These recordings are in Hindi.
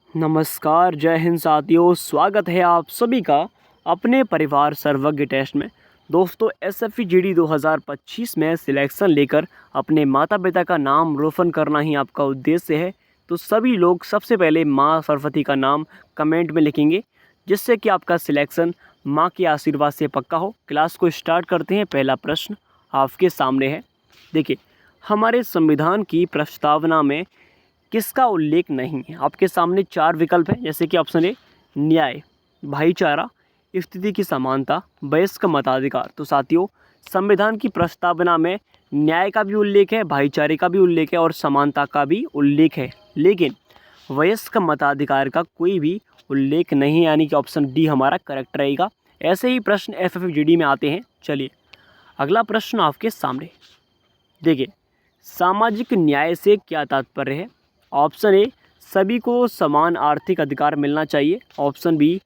नमस्कार, जय हिंद साथियों। स्वागत है आप सभी का अपने परिवार सर्वज्ञ टेस्ट में। दोस्तों, एसएफई जीडी 2025 में सिलेक्शन लेकर अपने माता पिता का नाम रोशन करना ही आपका उद्देश्य है। तो सभी लोग सबसे पहले माँ सरस्वती का नाम कमेंट में लिखेंगे, जिससे कि आपका सिलेक्शन माँ के आशीर्वाद से पक्का हो। क्लास को स्टार्ट करते हैं। पहला प्रश्न आपके सामने है। देखिए, हमारे संविधान की प्रस्तावना में किसका उल्लेख नहीं है? आपके सामने चार विकल्प हैं, जैसे कि ऑप्शन ए न्याय, भाईचारा, स्थिति की समानता, वयस्क मताधिकार। तो साथियों, संविधान की प्रस्तावना में न्याय का भी उल्लेख है, भाईचारे का भी उल्लेख है और समानता का भी उल्लेख है, लेकिन वयस्क मताधिकार का कोई भी उल्लेख नहीं है, यानी कि ऑप्शन डी हमारा करेक्ट रहेगा। ऐसे ही प्रश्न एफएफजीडी में आते हैं। चलिए, अगला प्रश्न आपके सामने। देखिए, सामाजिक न्याय से क्या तात्पर्य है? ऑप्शन ए, सभी को समान आर्थिक अधिकार मिलना चाहिए। ऑप्शन बी,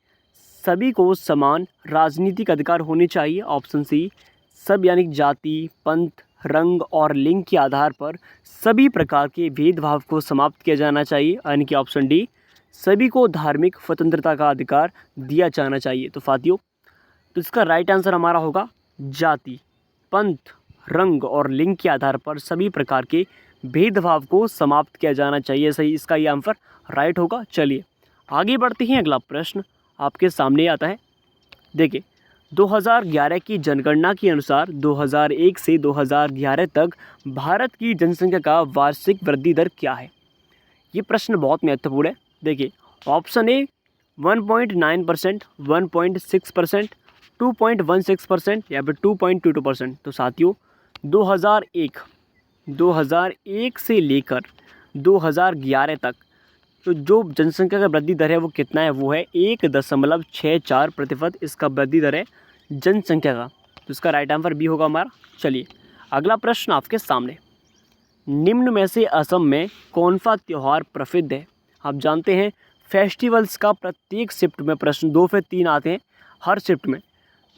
सभी को समान राजनीतिक अधिकार होने चाहिए। ऑप्शन सी, सब यानी जाति, पंथ, रंग और लिंग के आधार पर सभी प्रकार के भेदभाव को समाप्त किया जाना चाहिए, यानी कि ऑप्शन डी, सभी को धार्मिक स्वतंत्रता का अधिकार दिया जाना चाहिए। तो साथियों, तो इसका राइट आंसर हमारा होगा जाति, पंथ, रंग और लिंग के आधार पर सभी प्रकार के भेदभाव को समाप्त किया जाना चाहिए। सही, इसका ये आंसर राइट होगा। चलिए आगे बढ़ते हैं। अगला प्रश्न आपके सामने आता है। देखिए, 2011 की जनगणना के अनुसार 2001 से 2011 तक भारत की जनसंख्या का वार्षिक वृद्धि दर क्या है? ये प्रश्न बहुत महत्वपूर्ण है। देखिए, ऑप्शन ए 1.9%, 1.6%, 2.16% या फिर 2.22%। तो साथियों, 2001 से लेकर 2011 तक तो जो जनसंख्या का वृद्धि दर है वो कितना है? वो है 1.64%। इसका वृद्धि दर है जनसंख्या का। तो इसका राइट आंसर बी होगा हमारा। चलिए, अगला प्रश्न आपके सामने। निम्न में से असम में कौन सा त्यौहार प्रसिद्ध है? आप जानते हैं फेस्टिवल्स का प्रत्येक शिफ्ट में प्रश्न 2 से 3 आते हैं हर शिफ्ट में।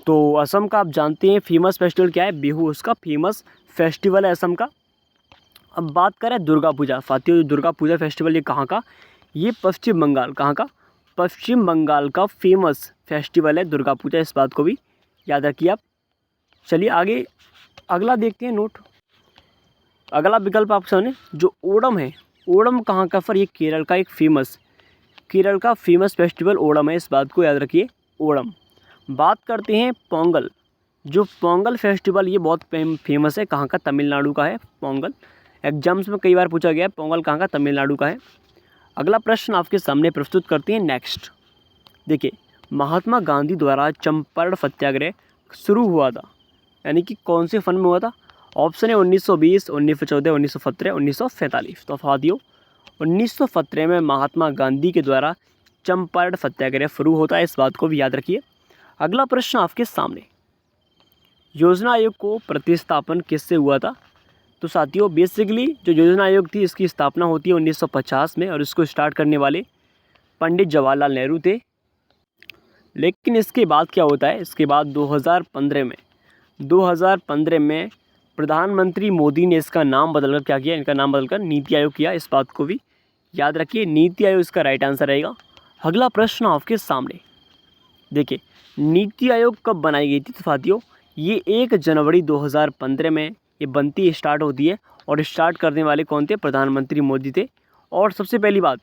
तो असम का आप जानते हैं फेमस फेस्टिवल क्या है? बिहू उसका फेमस फेस्टिवल है असम का। अब बात करें दुर्गा पूजा। साथियों, दुर्गा पूजा फेस्टिवल ये कहाँ का? ये पश्चिम बंगाल। कहाँ का? पश्चिम बंगाल का फेमस फेस्टिवल है दुर्गा पूजा। इस बात को भी याद रखिए आप। चलिए आगे अगला देखते हैं नोट। अगला विकल्प आप सामने जो ओणम है, ओणम कहाँ का? फिर ये केरल का केरल का फेमस फेस्टिवल ओणम है। इस बात को याद रखिए, ओणम। बात करते हैं पोंगल। जो पोंगल फेस्टिवल ये बहुत फेमस है। कहाँ का? तमिलनाडु का है पोंगल। एग्जाम्स में कई बार पूछा गया है पोंगल कहाँ का? तमिलनाडु का है। अगला प्रश्न आपके सामने प्रस्तुत करते हैं। नेक्स्ट देखिए, महात्मा गांधी द्वारा चंपारण सत्याग्रह शुरू हुआ था, यानी कि कौन से सन में हुआ था? ऑप्शन है 1920, 1914, 1917, 1947। तो साथियों, 1917 में महात्मा गांधी के द्वारा चंपारण सत्याग्रह शुरू होता है। इस बात को भी याद रखिए। अगला प्रश्न आपके सामने, योजना आयोग को प्रतिस्थापन किससे हुआ था? तो साथियों, बेसिकली जो योजना आयोग थी इसकी स्थापना होती है 1950 में और इसको स्टार्ट करने वाले पंडित जवाहरलाल नेहरू थे। लेकिन इसके बाद क्या होता है? इसके बाद 2015 में प्रधानमंत्री मोदी ने इसका नाम बदलकर क्या किया? इनका नाम बदलकर नीति आयोग किया। इस बात को भी याद रखिए, नीति आयोग इसका राइट आंसर रहेगा। अगला प्रश्न आपके सामने। देखिए, नीति आयोग कब बनाई गई थी? तो साथियों, ये 1 जनवरी 2015 में ये बनती स्टार्ट होती है और स्टार्ट करने वाले कौन थे? प्रधानमंत्री मोदी थे। और सबसे पहली बात,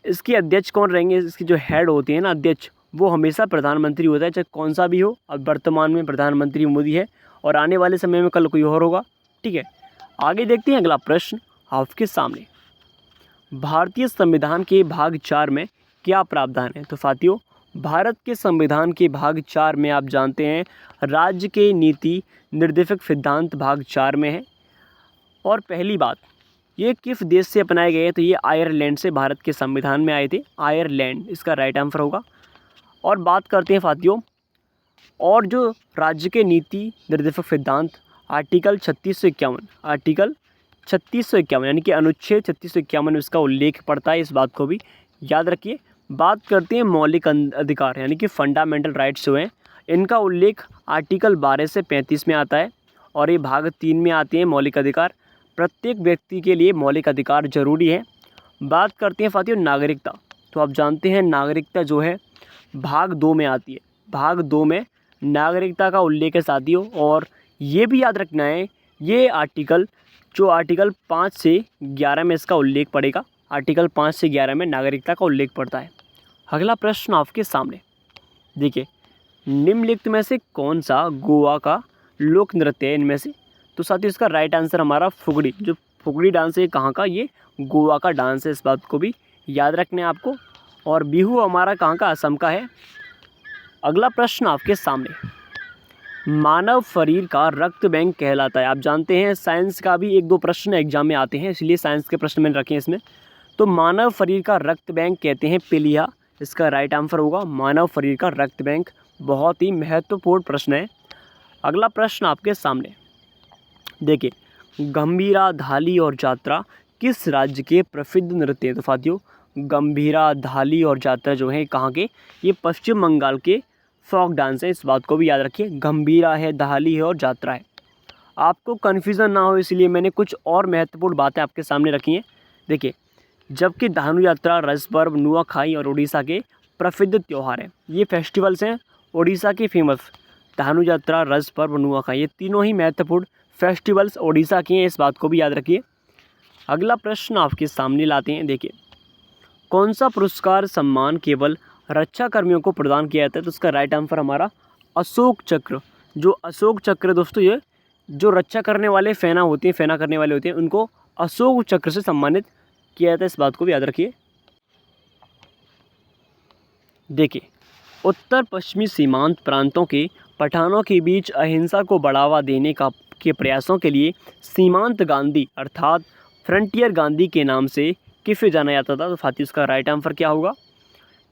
इसके अध्यक्ष कौन रहेंगे? इसके जो हेड होते हैं ना, अध्यक्ष, वो हमेशा प्रधानमंत्री होता है, चाहे कौन सा भी हो। अब वर्तमान में प्रधानमंत्री मोदी है और आने वाले समय में कल कोई और होगा। ठीक है, आगे देखते हैं। अगला प्रश्न आपके सामने, भारतीय संविधान के भाग 4 में क्या प्रावधान है? तो साथियों, भारत के संविधान के भाग 4 में आप जानते हैं राज्य के नीति निर्देशक सिद्धांत भाग 4 में है। और पहली बात, ये किस देश से अपनाए गए? तो ये आयरलैंड से भारत के संविधान में आए थे। आयरलैंड इसका राइट आंसर होगा। और बात करते हैं साथियों, और जो राज्य के नीति निर्देशक सिद्धांत आर्टिकल 3651 यानी कि अनुच्छेद 3651 में इसका उल्लेख पड़ता है। इस बात को भी याद रखिए। बात करते हैं मौलिक अधिकार यानी कि फंडामेंटल राइट्स जो हैं, इनका उल्लेख आर्टिकल 12 से 35 में आता है और ये भाग 3 में आते हैं। मौलिक अधिकार, प्रत्येक व्यक्ति के लिए मौलिक अधिकार जरूरी है। बात करते हैं साथियों नागरिकता। तो आप जानते हैं नागरिकता जो है भाग 2 में आती है। भाग 2 में नागरिकता का उल्लेख है साथियों। और ये भी याद रखना है, ये आर्टिकल 5 से 11 में इसका उल्लेख पड़ेगा। आर्टिकल 5 से 11 में नागरिकता का उल्लेख पड़ता है। अगला प्रश्न आपके सामने देखिए, निम्नलिखित में से कौन सा गोवा का लोक नृत्य है इनमें से? तो साथियों इसका राइट आंसर हमारा फुगड़ी। जो फुगड़ी डांस है कहाँ का? ये गोवा का डांस है, इस बात को भी याद रखना है आपको। और बिहू हमारा कहाँ का? असम का है। अगला प्रश्न आपके सामने, मानव शरीर का रक्त बैंक कहलाता है। आप जानते हैं साइंस का भी 1-2 प्रश्न एग्जाम में आते हैं, इसलिए साइंस के प्रश्न मैंने रखे हैं इसमें। तो मानव शरीर का रक्त बैंक कहते हैं प्लीहा, इसका राइट आंसर होगा मानव शरीर का रक्त बैंक। बहुत ही महत्वपूर्ण प्रश्न है। अगला प्रश्न आपके सामने देखिए, गंभीरा, धाली और जात्रा किस राज्य के प्रसिद्ध नृत्य है? तो साथियों गंभीरा, धाली और जात्रा जो है कहाँ के? ये पश्चिम बंगाल के फोक डांस है, इस बात को भी याद रखिए। गंभीरा है, धाली है और जात्रा है। आपको कन्फ्यूज़न ना हो इसलिए मैंने कुछ और महत्वपूर्ण बातें आपके सामने रखी हैं। देखिए, जबकि धानु यात्रा, रस पर्व, नुआखाई और उड़ीसा के प्रसिद्ध त्यौहार हैं। ये फेस्टिवल्स हैं उड़ीसा के फेमस। धानु यात्रा, रस पर्व, नुआखाई, ये तीनों ही महत्वपूर्ण फेस्टिवल्स उड़ीसा के हैं, इस बात को भी याद रखिए। अगला प्रश्न आपके सामने लाते हैं। देखिए, कौन सा पुरस्कार सम्मान केवल रक्षा कर्मियों को प्रदान किया जाता है? तो उसका राइट आंसर हमारा अशोक चक्र। जो अशोक चक्र दोस्तों, ये जो रक्षा करने वाले सेना होती हैं, सेना करने वाले होते हैं, उनको अशोक चक्र से सम्मानित किया जाता है, इस बात को भी याद रखिए। देखिए, उत्तर पश्चिमी सीमांत प्रांतों के पठानों के बीच अहिंसा को बढ़ावा देने के प्रयासों के लिए सीमांत गांधी अर्थात फ्रंटियर गांधी के नाम से किसे जाना जाता था? तो साथियों इसका राइट आंसर क्या होगा?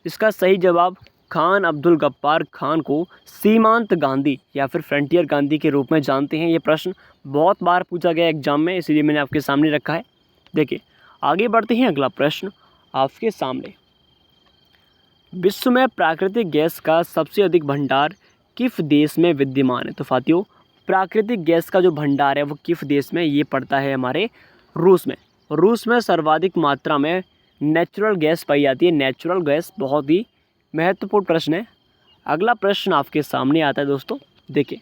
इसका सही जवाब खान अब्दुल गफ्फार खान को सीमांत गांधी या फिर फ्रंटियर गांधी के रूप में जानते हैं। ये प्रश्न बहुत बार पूछा गया एग्जाम में, इसलिए मैंने आपके सामने रखा है। देखिए, आगे बढ़ते हैं। अगला प्रश्न आपके सामने, विश्व में प्राकृतिक गैस का सबसे अधिक भंडार किस देश में विद्यमान है? तो साथियों प्राकृतिक गैस का जो भंडार है वो किस देश में? ये पड़ता है हमारे रूस में। रूस में सर्वाधिक मात्रा में नेचुरल गैस पाई जाती है। नेचुरल गैस बहुत ही महत्वपूर्ण प्रश्न है। अगला प्रश्न आपके सामने आता है दोस्तों। देखिए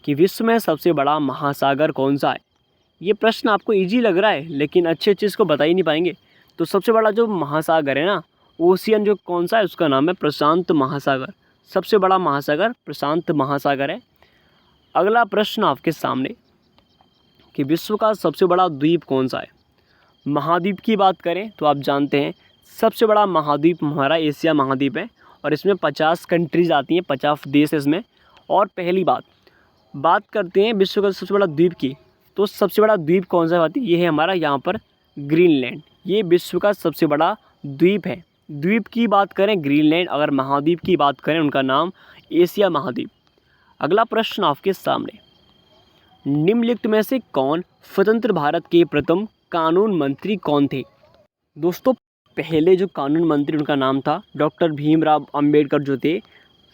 कि विश्व में सबसे बड़ा महासागर कौन सा है? ये प्रश्न आपको इजी लग रहा है लेकिन अच्छे इसको बता ही नहीं पाएंगे। तो सबसे बड़ा जो महासागर है ना, ओशियन जो कौन सा है, उसका नाम है प्रशांत महासागर। सबसे बड़ा महासागर प्रशांत महासागर है। अगला प्रश्न आपके सामने कि विश्व का सबसे बड़ा द्वीप कौन सा है? महाद्वीप की बात करें तो आप जानते हैं सबसे बड़ा महाद्वीप हमारा एशिया महाद्वीप है और इसमें 50 कंट्रीज आती हैं, 50 देश इसमें। और पहली बात करते हैं विश्व का सबसे बड़ा द्वीप की, तो सबसे बड़ा द्वीप कौन सा है? ये है हमारा यहाँ पर ग्रीनलैंड। ये विश्व का सबसे बड़ा द्वीप है। द्वीप की बात करें ग्रीनलैंड, अगर महाद्वीप की बात करें उनका नाम एशिया महाद्वीप। अगला प्रश्न आपके सामने, निम्नलिखित में से कौन स्वतंत्र भारत के प्रथम कानून मंत्री कौन थे? दोस्तों पहले जो कानून मंत्री उनका नाम था डॉक्टर भीमराव अंबेडकर, जो थे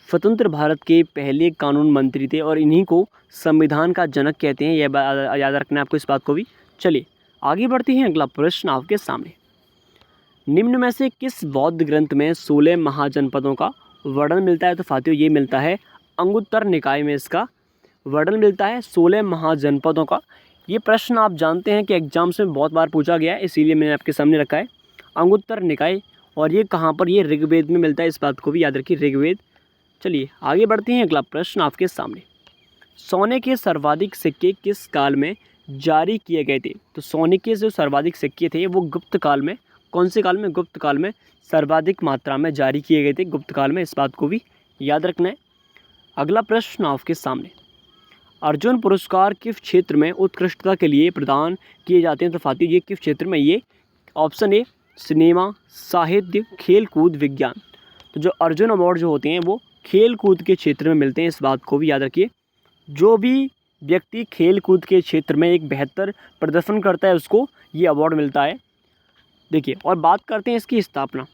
स्वतंत्र भारत के पहले कानून मंत्री थे और इन्हीं को संविधान का जनक कहते हैं। यह याद रखना है आपको इस बात को भी। चलिए आगे बढ़ते हैं। अगला प्रश्न आपके सामने, निम्न में से किस बौद्ध ग्रंथ में 16 महाजनपदों का वर्णन मिलता है? तो साथियों ये मिलता है अंगुत्तर निकाय में, इसका वर्णन मिलता है 16 महाजनपदों का। ये प्रश्न आप जानते हैं कि एग्जाम्स में बहुत बार पूछा गया है, इसीलिए मैंने आपके सामने रखा है अंगुत्तर निकाय। और ये कहाँ पर? ये ऋग्वेद में मिलता है, इस बात को भी याद रखिए, ऋग्वेद। चलिए आगे बढ़ते हैं। अगला प्रश्न आपके सामने, सोने के सर्वाधिक सिक्के किस काल में जारी किए गए थे? तो सोने के जो सर्वाधिक सिक्के थे वो गुप्त काल में, कौन से काल में? गुप्त काल में सर्वाधिक मात्रा में जारी किए गए थे, गुप्त काल में, इस बात को भी याद रखना है। अगला प्रश्न आपके सामने, अर्जुन पुरस्कार किस क्षेत्र में उत्कृष्टता के लिए प्रदान किए जाते हैं? तो साथियों ये किस क्षेत्र में? ये ऑप्शन ए सिनेमा, साहित्य, खेल कूद, विज्ञान। तो जो अर्जुन अवार्ड जो होते हैं वो खेल कूद के क्षेत्र में मिलते हैं, इस बात को भी याद रखिए। जो भी व्यक्ति खेल कूद के क्षेत्र में एक बेहतर प्रदर्शन करता है उसको ये अवार्ड मिलता है। देखिए और बात करते हैं इसकी स्थापना।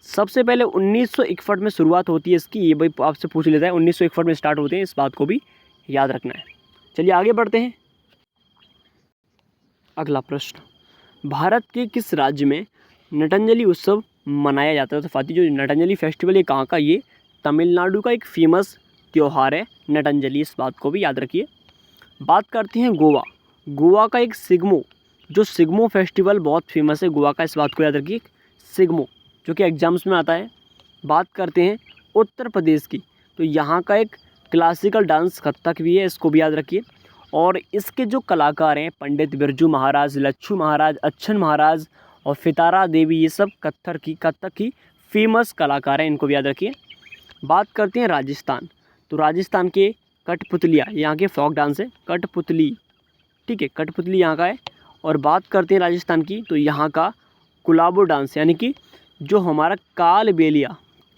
सबसे पहले 1961 में शुरुआत होती है इसकी, ये भाई आपसे पूछ लेता है, 1961 में स्टार्ट होते हैं, इस बात को भी याद रखना है। चलिए आगे बढ़ते हैं। अगला प्रश्न, भारत के किस राज्य में नटंजलि उत्सव मनाया जाता है। तो साथियों जो नटंजलि फेस्टिवल ये कहाँ का, ये तमिलनाडु का एक फेमस त्यौहार है नटंजलि, इस बात को भी याद रखिए। बात करते हैं गोवा। गोवा का एक सिग्मो फेस्टिवल बहुत फेमस है गोवा का, इस बात को याद रखिए, सिग्मो, जो कि एग्जाम्स में आता है। बात करते हैं उत्तर प्रदेश की, तो यहाँ का एक क्लासिकल डांस कथक भी है, इसको भी याद रखिए। और इसके जो कलाकार हैं पंडित बिरजू महाराज, लच्छू महाराज, अच्छन महाराज और फितारा देवी, ये सब कथक की फेमस कलाकार हैं, इनको भी याद रखिए। बात करते हैं राजस्थान, तो राजस्थान के कठपुतलिया, यहाँ के फोक डांस है कठपुतली, ठीक है, कठपुतली यहाँ का है। और बात करते हैं राजस्थान की, तो यहाँ का कुलाबो डांस, यानी कि जो हमारा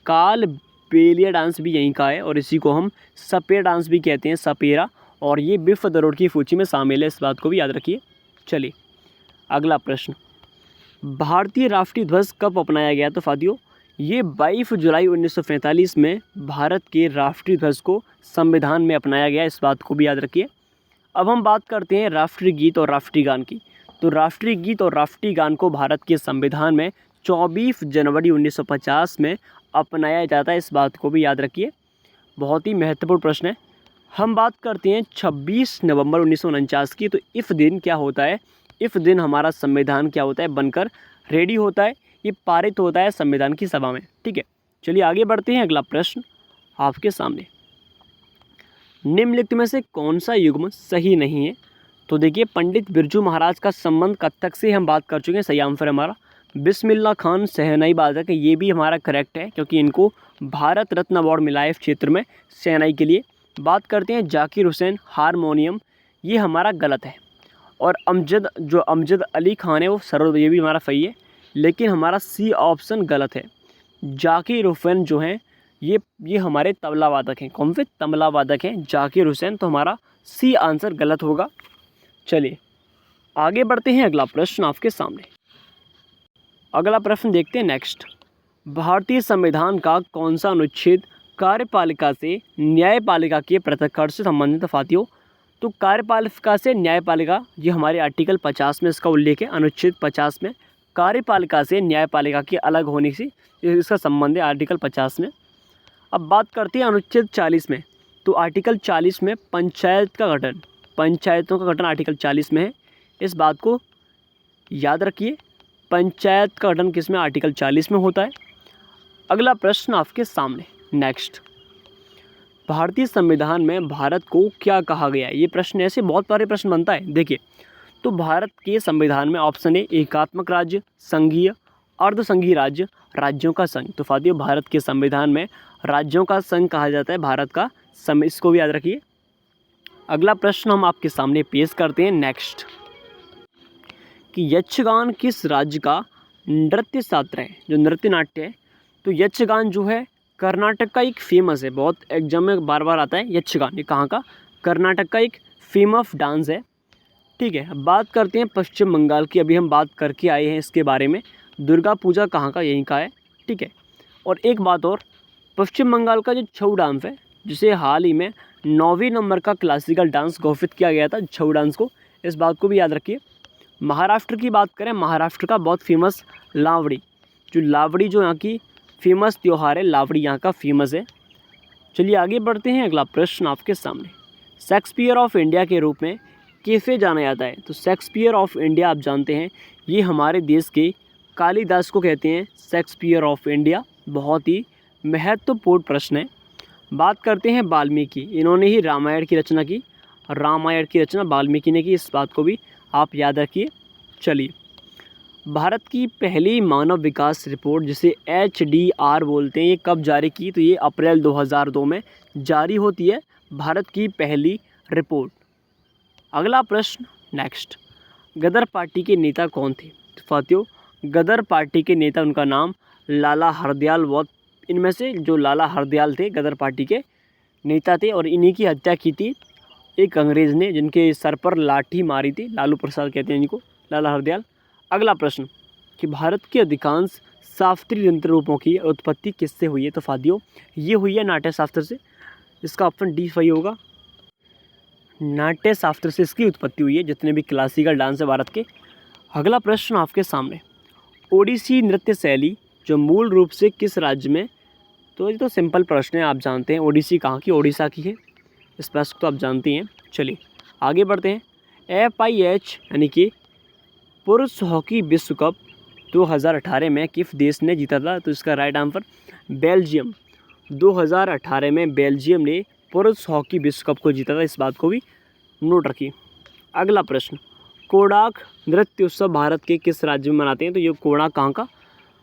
कालबेलिया डांस भी यहीं का है, और इसी को हम सपेरा डांस भी कहते हैं, सपेरा, और ये विश्व धरोहर की सूची में शामिल है, इस बात को भी याद रखिए। चलिए अगला प्रश्न, भारतीय राष्ट्रीय ध्वज कब अपनाया गया? तो साथियों ये 22 जुलाई 1945 में भारत के राष्ट्रीय ध्वज को संविधान में अपनाया गया, इस बात को भी याद रखिए। अब हम बात करते हैं राष्ट्रीय गीत और राष्ट्रीय गान की, तो राष्ट्रीय गीत और राष्ट्रीय गान को भारत के संविधान में 24 जनवरी 1950 में अपनाया जाता है, इस बात को भी याद रखिए। बहुत ही महत्वपूर्ण प्रश्न है। हम बात करते हैं 26 नवंबर 1949 की, तो इस दिन क्या होता है, इस दिन हमारा संविधान क्या होता है, बनकर रेडी होता है, ये पारित होता है संविधान की सभा में, ठीक है। चलिए आगे बढ़ते हैं, अगला प्रश्न आपके सामने, निम्नलिखित में से कौन सा युग्म सही नहीं है? तो देखिए पंडित बिरजू महाराज का संबंध कथक से हम बात कर चुके हैं, सही आंसर हमारा। बिस्मिल्लाह खान शहनाई वादक है, ये भी हमारा करेक्ट है, क्योंकि इनको भारत रत्न अवार्ड मिला है इस क्षेत्र में शहनाई के लिए। बात करते हैं जाकिर हुसैन हारमोनियम, ये हमारा गलत है। और अमजद अली खान है वो सरोद, ये भी हमारा सही है, लेकिन हमारा सी ऑप्शन गलत है। जाकिर हुसैन जो हैं ये हमारे तबला वादक हैं, कौन से तबला वादक हैं, जाकिर हुसैन, तो हमारा सी आंसर गलत होगा। चलिए आगे बढ़ते हैं, अगला प्रश्न आपके सामने, अगला प्रश्न देखते हैं नेक्स्ट, भारतीय संविधान का कौन सा अनुच्छेद कार्यपालिका से न्यायपालिका के पृथक्करण से संबंधित? साथियों तो कार्यपालिका से न्यायपालिका, ये हमारे आर्टिकल 50 में इसका उल्लेख है, अनुच्छेद 50 में कार्यपालिका से न्यायपालिका के अलग होने से इसका संबंध है, आर्टिकल 50 में। अब बात करते हैं अनुच्छेद 40 में, तो आर्टिकल 40 में पंचायतों का गठन आर्टिकल 40 में है, इस बात को याद रखिए। पंचायत का गठन किस में? आर्टिकल 40 में होता है। अगला प्रश्न आपके सामने नेक्स्ट, भारतीय संविधान में भारत को क्या कहा गया है? ये प्रश्न ऐसे बहुत सारे प्रश्न बनता है। देखिए तो भारत के संविधान में ऑप्शन है एकात्मक राज्य, संघीय, अर्धसंघीय राज्य, राज्यों का संघ। तो साथियों भारत के संविधान में राज्यों का संघ कहा जाता है भारत का, इसको भी याद रखिए। अगला प्रश्न हम आपके सामने पेश करते हैं नेक्स्ट, कि यक्षगान किस राज्य का नृत्य शास्त्र है? जो नृत्य नाट्य है, तो यक्षगान जो है कर्नाटक का एक फेमस है, बहुत एग्जाम में बार बार आता है यक्षगान, ये कहाँ का? कर्नाटक का एक फेमस डांस है, ठीक है। अब बात करते हैं पश्चिम बंगाल की, अभी हम बात करके आए हैं इसके बारे में, दुर्गा पूजा कहाँ का? यहीं का है, ठीक है। और एक बात और, पश्चिम बंगाल का जो छऊ डांस है, जिसे हाल ही में 9वीं नंबर का क्लासिकल डांस घोषित किया गया था, छऊ डांस को, इस बात को भी याद रखिए। महाराष्ट्र की बात करें, महाराष्ट्र का बहुत फेमस लावड़ी, जो यहाँ की फेमस त्यौहार है, लावड़ी यहाँ का फेमस है। चलिए आगे बढ़ते हैं, अगला प्रश्न आपके सामने, शेक्सपियर ऑफ इंडिया के रूप में किसे जाना जाता है? तो शेक्सपियर ऑफ इंडिया आप जानते हैं, ये हमारे देश के कालिदास को कहते हैं शेक्सपियर ऑफ इंडिया, बहुत ही महत्वपूर्ण प्रश्न है। बात करते हैं वाल्मीकि, इन्होंने ही रामायण की रचना वाल्मीकि ने की, इस बात को भी आप याद रखिए। चलिए भारत की पहली मानव विकास रिपोर्ट, जिसे HDR बोलते हैं, ये कब जारी की? तो ये अप्रैल 2002 में जारी होती है भारत की पहली रिपोर्ट। अगला प्रश्न नेक्स्ट, गदर पार्टी के नेता कौन थे? साथियों गदर पार्टी के नेता, उनका नाम लाला हरदयाल, बहुत इनमें से जो लाला हरदयाल थे गदर पार्टी के नेता थे, और इन्हीं की हत्या की थी एक अंग्रेज़ ने, जिनके सर पर लाठी मारी थी, लालू प्रसाद कहते हैं इनको, लाला हरदयाल। अगला प्रश्न, कि भारत के अधिकांश शास्त्रीय यंत्र रूपों की उत्पत्ति किससे हुई है? तो साथियों ये हुई है नाट्य शास्त्र से, इसका ऑप्शन डी सही होगा, नाट्य शास्त्र से इसकी उत्पत्ति हुई है, जितने भी क्लासिकल डांस है भारत के। अगला प्रश्न आपके सामने, ओडिसी नृत्य शैली जो मूल रूप से किस राज्य में, तो ये तो सिंपल प्रश्न है, आप जानते हैं। ओडिसी कहाँ की, ओडिशा की है, इस प्रश्न तो आप जानती हैं। चलिए आगे बढ़ते हैं। FIH यानी कि पुरुष हॉकी विश्व कप 2018 में किस देश ने जीता था, तो इसका राइट आंसर बेल्जियम। 2018 में बेल्जियम ने पुरुष हॉकी विश्व कप को जीता था, इस बात को भी नोट रखिए। अगला प्रश्न, कोणार्क नृत्य उत्सव भारत के किस राज्य में मनाते हैं, तो ये कोणार्क कहाँ का,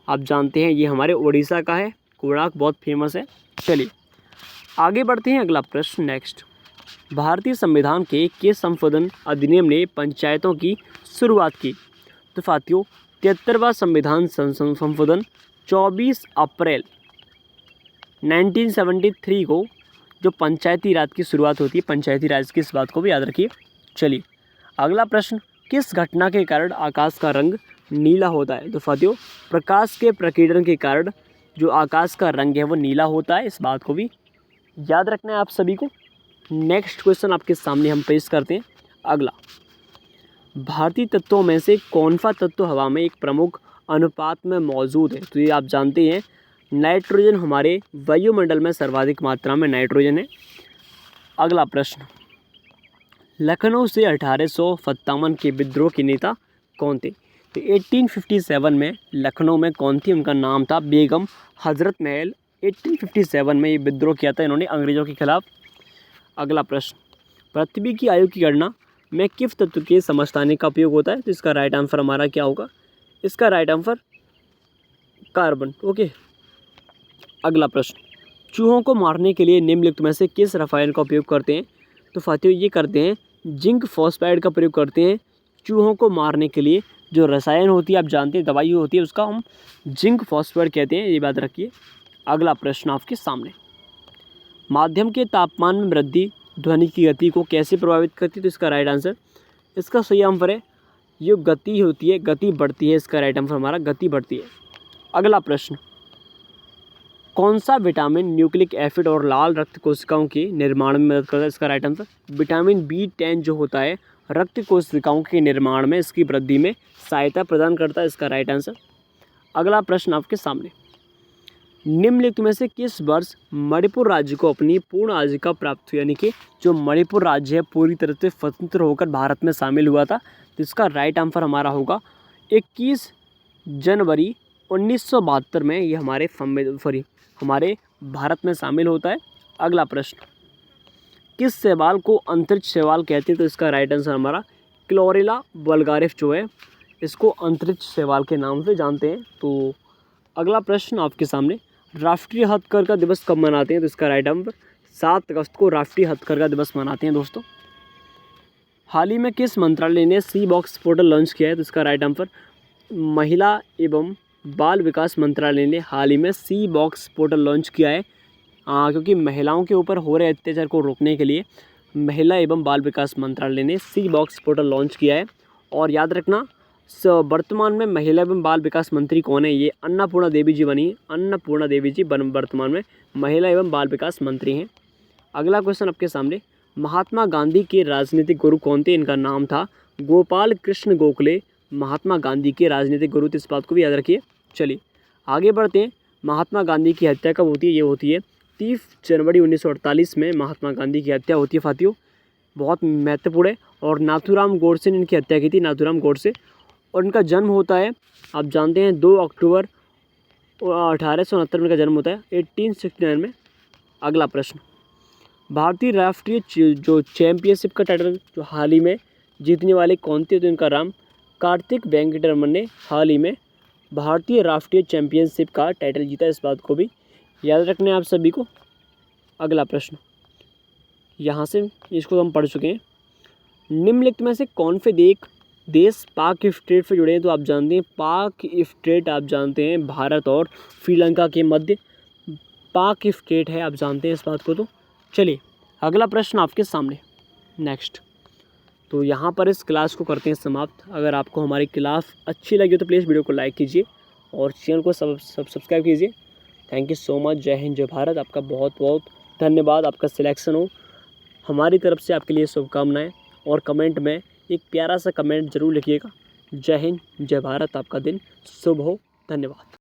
आप जानते हैं, ये हमारे उड़ीसा का है। कोणार्क बहुत फेमस है। चलिए आगे बढ़ते हैं। अगला प्रश्न नेक्स्ट, भारतीय संविधान के किस संशोधन अधिनियम ने पंचायतों की शुरुआत की, तो साथियों 73वां संविधान संशोधन 24 अप्रैल 1973 को जो पंचायती राज की शुरुआत होती है, पंचायती राज की, इस बात को भी याद रखिए। चलिए अगला प्रश्न, किस घटना के कारण आकाश का रंग नीला होता है, तो साथियों प्रकाश के प्रकीर्णन के कारण जो आकाश का रंग है वो नीला होता है, इस बात को भी याद रखना है आप सभी को। नेक्स्ट क्वेश्चन आपके सामने हम पेश करते हैं। अगला, भारतीय तत्वों में से कौन सा तत्व हवा में एक प्रमुख अनुपात में मौजूद है, तो ये आप जानते हैं नाइट्रोजन, हमारे वायुमंडल में सर्वाधिक मात्रा में नाइट्रोजन है। अगला प्रश्न, लखनऊ से 1857 के विद्रोह के नेता कौन थे, तो 1857 में लखनऊ में कौन थी, उनका नाम था बेगम हजरत महल। 1857 में ये विद्रोह किया था इन्होंने अंग्रेज़ों के खिलाफ। अगला प्रश्न, पृथ्वी की आयु की गणना में किस तत्व के समस्थानिक का उपयोग होता है, तो इसका राइट आंसर हमारा क्या होगा, इसका राइट आंसर कार्बन। ओके। अगला प्रश्न, चूहों को मारने के लिए निम्नलिखित में से किस रसायन का उपयोग करते हैं, तो साथियों ये करते हैं जिंक फॉस्फाइड का प्रयोग करते हैं चूहों को मारने के लिए। जो रसायन होती है आप जानते हैं, दवाई होती है, उसका हम जिंक फॉस्फाइड कहते हैं, ये बात रखिए। अगला प्रश्न आपके सामने, माध्यम के तापमान में वृद्धि ध्वनि की गति को कैसे प्रभावित करती है, तो इसका राइट आंसर, इसका सही आंसर है ये गति होती है, गति बढ़ती है, इसका राइट आंसर हमारा गति बढ़ती है। अगला प्रश्न, कौन सा विटामिन न्यूक्लिक एसिड और लाल रक्त कोशिकाओं के निर्माण में मदद करता है, इसका राइट आंसर विटामिन B10 जो होता है रक्त कोशिकाओं के निर्माण में, इसकी वृद्धि में सहायता प्रदान करता है, इसका राइट आंसर। अगला प्रश्न आपके सामने, निम्नलिखित में से किस वर्ष मणिपुर राज्य को अपनी पूर्ण आजीविका प्राप्त हुई, यानी कि जो मणिपुर राज्य है पूरी तरह से स्वतंत्र होकर भारत में शामिल हुआ था, तो इसका राइट आंसर हमारा होगा 21 जनवरी 1972 में ये हमारे भारत में शामिल होता है। अगला प्रश्न, किस शैवाल को अंतरिक्ष शैवाल कहते हैं, तो इसका राइट आंसर हमारा क्लोरेला वल्गारिस जो है, इसको अंतरिक्ष शैवाल के नाम से जानते हैं। तो अगला प्रश्न आपके सामने, राष्ट्रीय हथकरघा दिवस कब मनाते हैं, तो इसका राइट आंसर 7 अगस्त को राष्ट्रीय हथकरघा दिवस मनाते हैं दोस्तों। हाल ही में किस मंत्रालय ने सी बॉक्स पोर्टल लॉन्च किया है, तो इसका राइट आंसर महिला एवं बाल विकास मंत्रालय ने हाल ही में सी बॉक्स पोर्टल लॉन्च किया है, क्योंकि महिलाओं के ऊपर हो रहे अत्याचार को रोकने के लिए महिला एवं बाल विकास मंत्रालय ने सी बॉक्स पोर्टल लॉन्च किया है। और याद रखना वर्तमान में महिला एवं बाल विकास मंत्री कौन है, ये अन्नपूर्णा देवी जी बनी है। अन्नपूर्णा देवी जी वर्तमान में महिला एवं बाल विकास मंत्री हैं। अगला क्वेश्चन आपके सामने, महात्मा गांधी के राजनीतिक गुरु कौन थे, इनका नाम था गोपाल कृष्ण गोखले। महात्मा गांधी के राजनीतिक गुरु, इस बात को भी याद रखिए। चलिए आगे बढ़ते हैं। महात्मा गांधी की हत्या कब होती है, ये होती है 30 जनवरी 1948 में महात्मा गांधी की हत्या होती है साथियों, बहुत महत्वपूर्ण है। और नाथूराम गोडसे ने इनकी हत्या की थी, नाथूराम गोडसे। और इनका जन्म होता है आप जानते हैं 2 अक्टूबर 1869 में इनका जन्म होता है, 1869 में। अगला प्रश्न, भारतीय राष्ट्रीय जो चैंपियनशिप का टाइटल जो हाल ही में जीतने वाले कौन थे, तो इनका नाम कार्तिक वेंकटरमन ने हाल ही में भारतीय राष्ट्रीय चैंपियनशिप का टाइटल जीता, इस बात को भी याद रखना है आप सभी को। अगला प्रश्न, यहाँ से इसको हम पढ़ चुके हैं। निम्नलिखित में से कौन से देश पाक स्ट्रेट से जुड़े हैं, तो आप जानते हैं पाक स्ट्रेट, आप जानते हैं भारत और श्रीलंका के मध्य पाक स्ट्रेट है, आप जानते हैं इस बात को। तो चलिए अगला प्रश्न आपके सामने नेक्स्ट। तो यहाँ पर इस क्लास को करते हैं समाप्त। अगर आपको हमारी क्लास अच्छी लगी तो प्लीज़ वीडियो को लाइक कीजिए और चैनल को सब्सक्राइब कीजिए। Thank you so much. जय हिंद, जय भारत। आपका बहुत बहुत धन्यवाद। आपका सिलेक्शन हो, हमारी तरफ से आपके लिए शुभकामनाएं। और कमेंट में एक प्यारा सा कमेंट ज़रूर लिखिएगा। जय हिंद, जय भारत। आपका दिन शुभ हो। धन्यवाद।